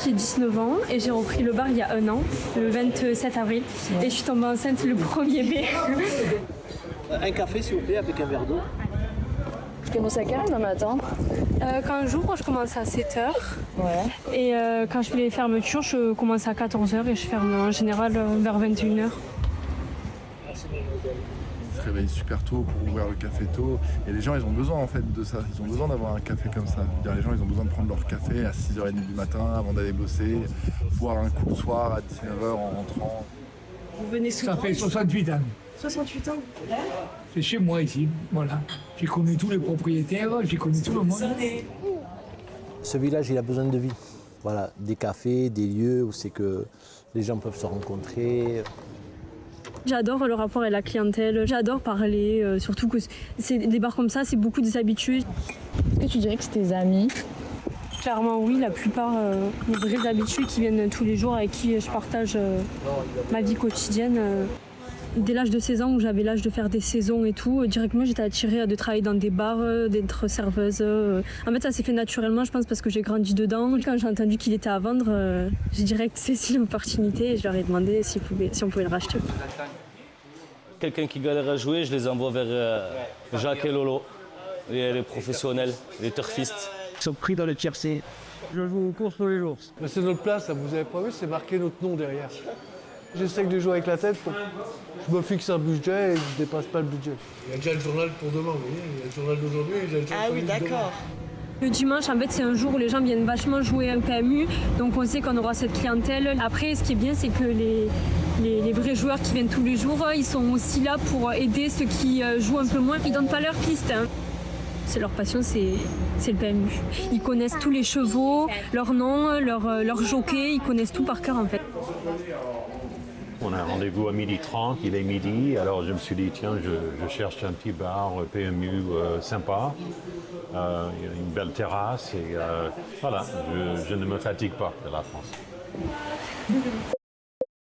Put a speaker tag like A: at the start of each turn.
A: j'ai 19 ans et j'ai repris le bar il y a 1 an, le 27 avril. Et je suis tombée enceinte le 1er mai.
B: Un café s'il vous plaît avec un verre d'eau.
C: Tu commences à quelle heure le matin?
A: Quand j'ouvre, je commence à 7h.
C: Ouais.
A: Et quand je fais les fermetures, je commence à 14h et je ferme en général vers 21h.
D: Ils se réveillent super tôt pour ouvrir le café tôt. Et les gens, ils ont besoin en fait de ça. Ils ont besoin d'avoir un café comme ça. Les gens, ils ont besoin de prendre leur café à 6h30 du matin avant d'aller bosser, boire un coup le soir à 19h en rentrant.
A: Vous venez souvent?
E: Ça fait 68 ans.
A: 68 ans.
E: C'est chez moi ici, voilà. J'ai connu tous les propriétaires, j'ai connu tout le monde.
B: Ce village, il a besoin de vie. Voilà, des cafés, des lieux où c'est que les gens peuvent se rencontrer.
A: J'adore le rapport avec la clientèle, j'adore parler, surtout que c'est des bars comme ça, c'est beaucoup des habitudes.
C: Est-ce que tu dirais que c'est tes amis?
A: Clairement oui, la plupart des vraies habitudes qui viennent tous les jours avec qui je partage ma vie quotidienne. Dès l'âge de 16 ans où j'avais l'âge de faire des saisons et tout, directement j'étais attirée de travailler dans des bars, d'être serveuse. En fait ça s'est fait naturellement je pense parce que j'ai grandi dedans. Quand j'ai entendu qu'il était à vendre, j'ai direct saisi l'opportunité et je leur ai demandé si on pouvait le racheter.
F: Quelqu'un qui galère à jouer, je les envoie vers Jacques et Lolo, les professionnels, les turfistes.
G: Ils sont pris dans le tiercé. Je joue aux courses tous les jours.
H: C'est notre place, là, vous avez pas vu, c'est marqué notre nom derrière. J'essaie de jouer avec la tête pour je me fixe un budget et je ne dépasse pas le budget. Il y a déjà le journal pour demain, vous voyez, il y a le journal d'aujourd'hui et il y a le journal
I: oui, d'accord.
A: Le dimanche, en fait, c'est un jour où les gens viennent vachement jouer un PMU, donc on sait qu'on aura cette clientèle. Après, ce qui est bien, c'est que les vrais joueurs qui viennent tous les jours, ils sont aussi là pour aider ceux qui jouent un peu moins. Ils donnent pas leur piste. C'est leur passion, c'est le PMU. Ils connaissent tous les chevaux, leur nom, leur jockey, ils connaissent tout par cœur en fait.
J: On a un rendez-vous à 12h30, il est midi, alors je me suis dit tiens, je cherche un petit bar PMU sympa, il y a une belle terrasse et voilà, je ne me fatigue pas de la France.